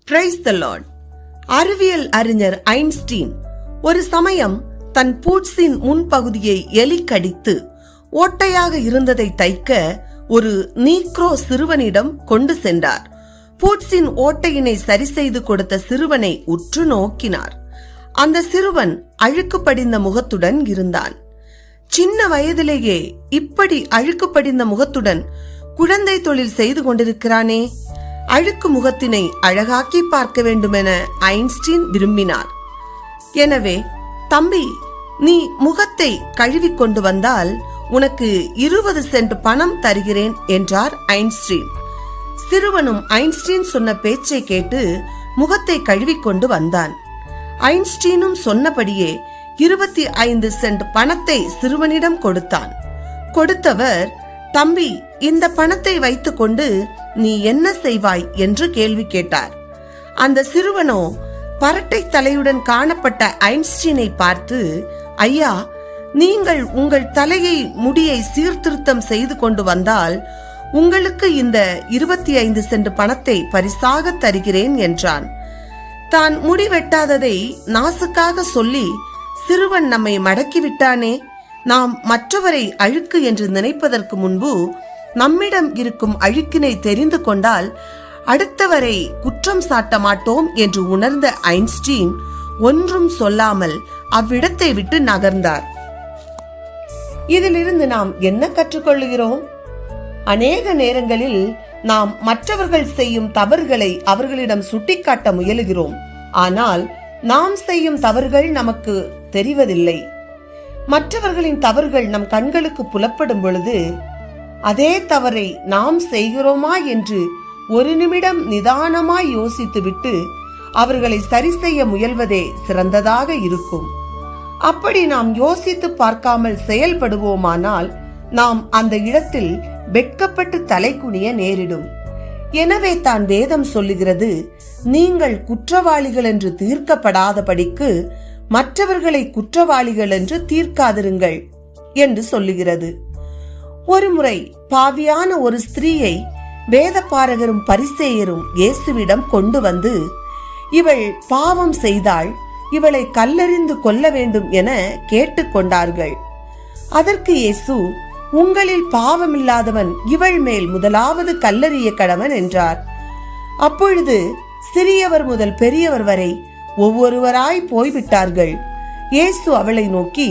Praise the Lord. அறிவியல் அறிஞர் Einstein ஒரு சமயம் தன் பூட்ஸின் முன்பகுதியை எலி கடித்து ஓட்டையாக இருந்ததை தைக்க ஒரு நீக்ரோ சிறுவனிடம் கொண்டு சென்றார். பூட்ஸின் ஓட்டையினை சரி செய்து கொடுத்த சிறுவனை உற்று நோக்கினார். அந்த சிறுவன் அழுக்கு படிந்த முகத்துடன் இருந்தான். சின்ன வயதிலேயே இப்படி அழுக்கு படிந்த முகத்துடன் குழந்தை தொழில் செய்து கொண்டிருக்கிறானே, அழுக்கு முகத்தினை அழகாக்கி பார்க்க வேண்டுமென ஐன்ஸ்டீன் விரும்பினார். எனவே, தம்பி, நீ முகத்தை கழுவி கொண்டு வந்தால் உனக்கு 20 சென்ட் பணம் தருகிறேன் என்றார் ஐன்ஸ்டீன். சிறுவனும் ஐன்ஸ்டீன் சொன்ன பேச்சை கேட்டு முகத்தை கழுவி கொண்டு வந்தான். ஐன்ஸ்டீனும் சொன்னபடியே 25 சென்ட் பணத்தை சிறுவனிடம் கொடுத்தான். கொடுத்தவர், தம்பி, இந்த பணத்தை வைத்துக்கொண்டு நீ என்ன செய்வாய் என்று கேள்வி கேட்டார். அந்த சிறுவனோ பரட்டை தலையுடன் காணப்பட்ட ஐன்ஸ்டீனை பார்த்து, ஐயா, நீங்கள் உங்கள் தலையை முடியை சீர்திருத்தம் செய்து கொண்டு வந்தால் உங்களுக்கு இந்த 25 சென்ட் பணத்தை பரிசாக தருகிறேன் என்றான். தான் முடி வெட்டாததை நாசுக்காக சொல்லி சிறுவன் நம்மை மடக்கிவிட்டானே. நாம் மற்றவரை அழுக்கு என்று நினைப்பதற்கு முன்பு நம்மிடம் இருக்கும் அழுக்கினை தெரிந்து கொண்டால் அடுத்தவரை குற்றம் சாட்ட மாட்டோம் என்று உணர்ந்த ஐன்ஸ்டீன் ஒன்றும் சொல்லாமல் அவ்விடத்தை விட்டு நகர்ந்தார். இதிலிருந்து நாம் என்ன கற்றுக்கொள்கிறோம்? அநேக நேரங்களில் நாம் மற்றவர்கள் செய்யும் தவறுகளை அவர்களிடம் சுட்டிக்காட்ட முயலுகிறோம். ஆனால் நாம் செய்யும் தவறுகள் நமக்கு தெரிவதில்லை. மற்றவர்களின் தவறுகள் நம் கண்களுக்கு புலப்படும் பொழுது அதே தவறை நாம் செய்கிறோமா என்று ஒரு நிமிடம் நிதானமாய் யோசித்துவிட்டு அவர்களை சரி செய்ய முயல்வதே சிறந்ததாக இருக்கும். அப்படி நாம் யோசித்து பார்க்காமல் செயல்படுவோமானால் நாம் அந்த இடத்தில் வெட்கப்பட்டு தலை குனிய நேரிடும். எனவே தான் வேதம் சொல்லுகிறது, நீங்கள் குற்றவாளிகள் என்று தீர்க்கப்படாதபடிக்கு மற்றவர்களை குற்றவாளிகள் என்று தீர்க்காதிருங்கள் என்று சொல்லுகிறது. ஒருமுறை பாவியான ஒரு ஸ்திரீயை வேதபாரகரும் பரிசேயரும் இயேசுவிடம் கொண்டு வந்து, இவள் பாவம் செய்தாள், இவளை கல்லெறிந்து கொல்ல வேண்டும் என கேட்டுக்கொண்டார்கள். அதற்கு இயேசு, உங்களில் பாவமில்லாதவன் இவள் மேல் முதலாவது கல்லெறிய கடவன் என்றார். அப்பொழுது சிறியவர் முதல் பெரியவர் வரை ஒவ்வொருவராய் போய்விட்டார்கள். இயேசு அவளை நோக்கி,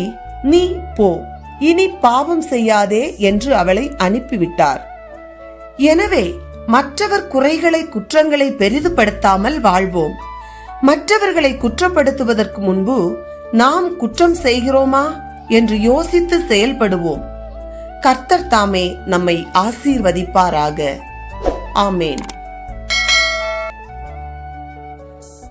நீ போ, இனி பாவம் செய்யாதே என்று அவளை அனுப்பிவிட்டார். எனவே மற்றவர் குறைகளை குற்றங்களை பெரிதுபடுத்தாமல் வாழ்வோம். மற்றவர்களை குற்றப்படுத்துவதற்கு முன்பு நாம் குற்றம் செய்கிறோமா என்று யோசித்து செயல்படுவோம். கர்த்தர் தாமே நம்மை ஆசீர்வதிப்பாராக. ஆமேன்.